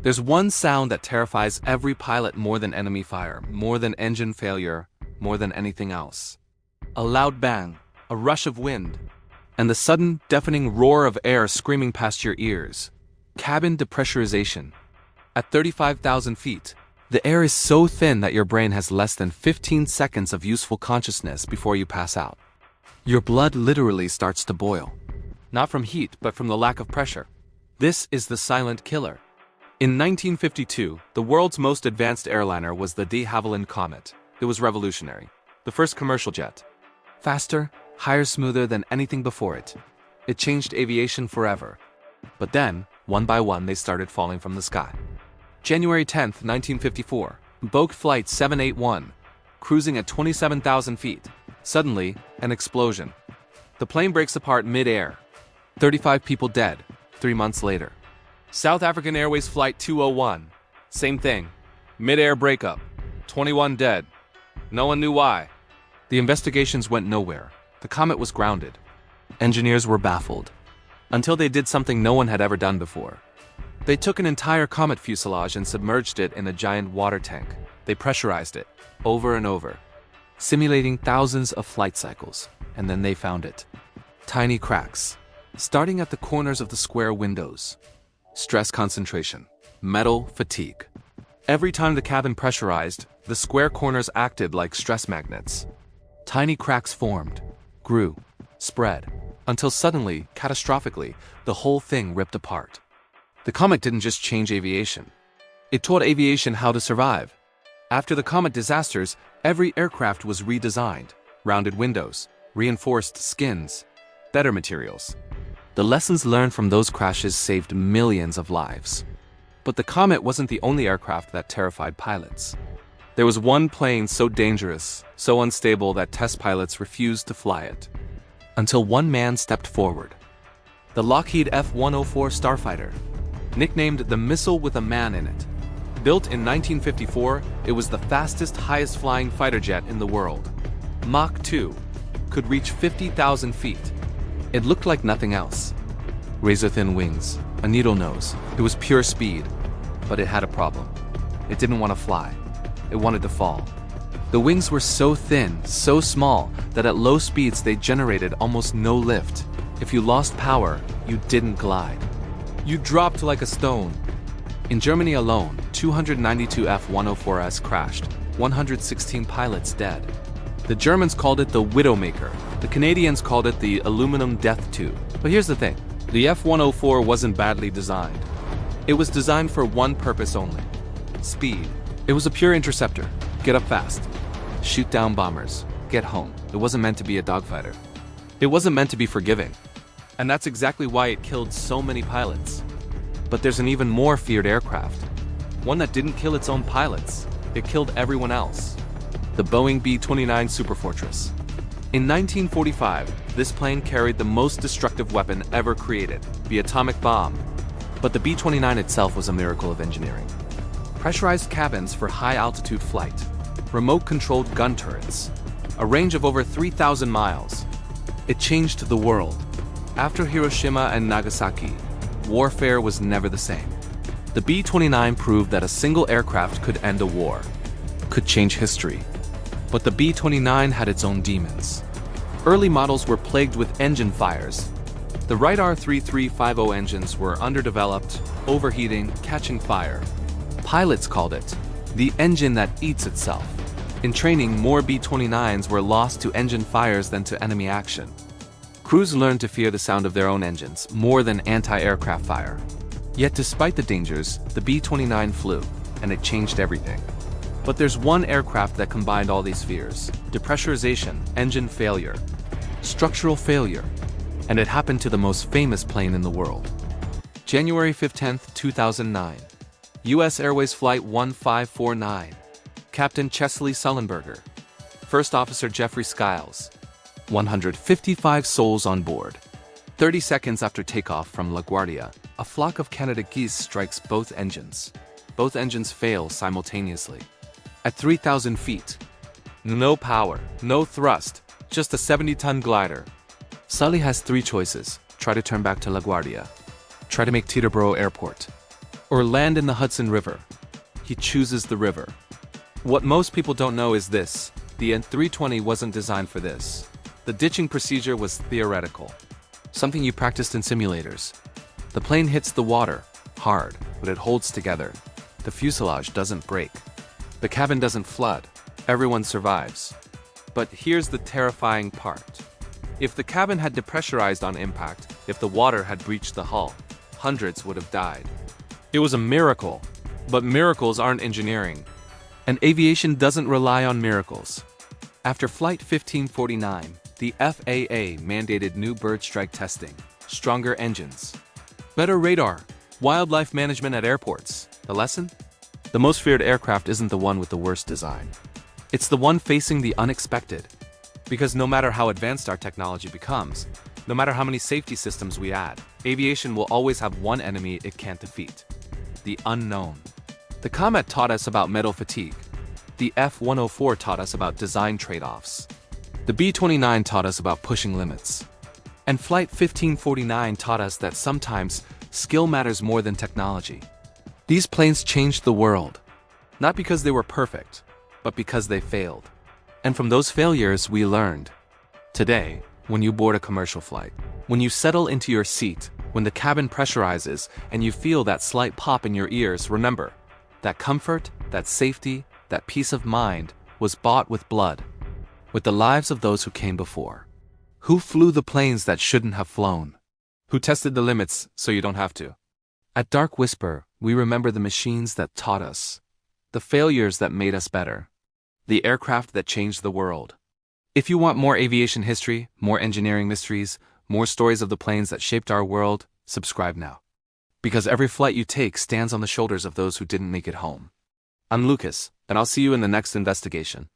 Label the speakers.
Speaker 1: There's one sound that terrifies every pilot more than enemy fire, more than engine failure, more than anything else. A loud bang, a rush of wind, and the sudden, deafening roar of air screaming past your ears. Cabin depressurization. At 35,000 feet, the air is so thin that your brain has less than 15 seconds of useful consciousness before you pass out. Your blood literally starts to boil. Not from heat, but from the lack of pressure. This is the silent killer. In 1952, the world's most advanced airliner was the de Havilland Comet. It was revolutionary. The first commercial jet. Faster, higher, smoother than anything before it. It changed aviation forever. But then, one by one, they started falling from the sky. January 10, 1954, Boeing Flight 781, cruising at 27,000 feet. Suddenly, an explosion. The plane breaks apart mid-air. 35 people dead, 3 months later. South African Airways Flight 201, same thing. Mid-air breakup, 21 dead. No one knew why. The investigations went nowhere. The comet was grounded. Engineers were baffled. Until they did something no one had ever done before. They took an entire comet fuselage and submerged it in a giant water tank. They pressurized it, over and over, simulating thousands of flight cycles, and then they found it. Tiny cracks, starting at the corners of the square windows. Stress concentration, metal fatigue. Every time the cabin pressurized, the square corners acted like stress magnets. Tiny cracks formed, grew, spread, until suddenly, catastrophically, the whole thing ripped apart. The comet didn't just change aviation. It taught aviation how to survive. After the comet disasters, every aircraft was redesigned. Rounded windows, reinforced skins, better materials. The lessons learned from those crashes saved millions of lives. But the comet wasn't the only aircraft that terrified pilots. There was one plane so dangerous, so unstable that test pilots refused to fly it. Until one man stepped forward. The Lockheed F-104 Starfighter. Nicknamed the missile with a man in it. Built in 1954, it was the fastest, highest-flying fighter jet in the world. Mach 2 could reach 50,000 feet. It looked like nothing else. Razor-thin wings, a needle nose. It was pure speed, but it had a problem. It didn't want to fly. It wanted to fall. The wings were so thin, so small, that at low speeds they generated almost no lift. If you lost power, you didn't glide. You dropped like a stone. In Germany alone, 292 F-104s crashed, 116 pilots dead. The Germans called it the Widowmaker. The Canadians called it the aluminum death tube. But here's the thing, the F-104 wasn't badly designed. It was designed for one purpose only, speed. It was a pure interceptor, get up fast, shoot down bombers, get home. It wasn't meant to be a dogfighter. It wasn't meant to be forgiving. And that's exactly why it killed so many pilots. But there's an even more feared aircraft. One that didn't kill its own pilots. It killed everyone else. The Boeing B-29 Superfortress. In 1945, this plane carried the most destructive weapon ever created, the atomic bomb. But the B-29 itself was a miracle of engineering. Pressurized cabins for high-altitude flight. Remote-controlled gun turrets. A range of over 3,000 miles. It changed the world. After Hiroshima and Nagasaki, warfare was never the same. The B-29 proved that a single aircraft could end a war, could change history. But the B-29 had its own demons. Early models were plagued with engine fires. The Wright R3350 engines were underdeveloped, overheating, catching fire. Pilots called it the engine that eats itself. In training, more B-29s were lost to engine fires than to enemy action. Crews learned to fear the sound of their own engines more than anti-aircraft fire. Yet despite the dangers, the B-29 flew, and it changed everything. But there's one aircraft that combined all these fears: depressurization, engine failure, structural failure, and it happened to the most famous plane in the world. January 15, 2009. US Airways Flight 1549. Captain Chesley Sullenberger. First Officer Jeffrey Skiles. 155 souls on board. 30 seconds after takeoff from LaGuardia, a flock of Canada geese strikes both engines. Both engines fail simultaneously. At 3,000 feet. No power, no thrust, just a 70-ton glider. Sully has 3 choices. Try to turn back to LaGuardia. Try to make Teterboro Airport. or land in the Hudson River. He chooses the river. What most people don't know is this: the N320 wasn't designed for this. The ditching procedure was theoretical, something you practiced in simulators. The plane hits the water, hard, but it holds together. The fuselage doesn't break. The cabin doesn't flood. Everyone survives. But here's the terrifying part. If the cabin had depressurized on impact, if the water had breached the hull, hundreds would have died. It was a miracle, but miracles aren't engineering. And aviation doesn't rely on miracles. After Flight 1549, the FAA mandated new bird strike testing, stronger engines, better radar, wildlife management at airports. The lesson? The most feared aircraft isn't the one with the worst design. It's the one facing the unexpected. Because no matter how advanced our technology becomes, no matter how many safety systems we add, aviation will always have one enemy it can't defeat: the unknown. The Comet taught us about metal fatigue. The F-104 taught us about design trade-offs. The B-29 taught us about pushing limits. And Flight 1549 taught us that sometimes skill matters more than technology. These planes changed the world, not because they were perfect, but because they failed. And from those failures, we learned. Today, when you board a commercial flight, when you settle into your seat, when the cabin pressurizes and you feel that slight pop in your ears, remember, that comfort, that safety, that peace of mind was bought with blood, with the lives of those who came before. Who flew the planes that shouldn't have flown? Who tested the limits so you don't have to? At Dark Whisper, we remember the machines that taught us, the failures that made us better, the aircraft that changed the world. If you want more aviation history, more engineering mysteries, more stories of the planes that shaped our world, subscribe now. Because every flight you take stands on the shoulders of those who didn't make it home. I'm Lucas, and I'll see you in the next investigation.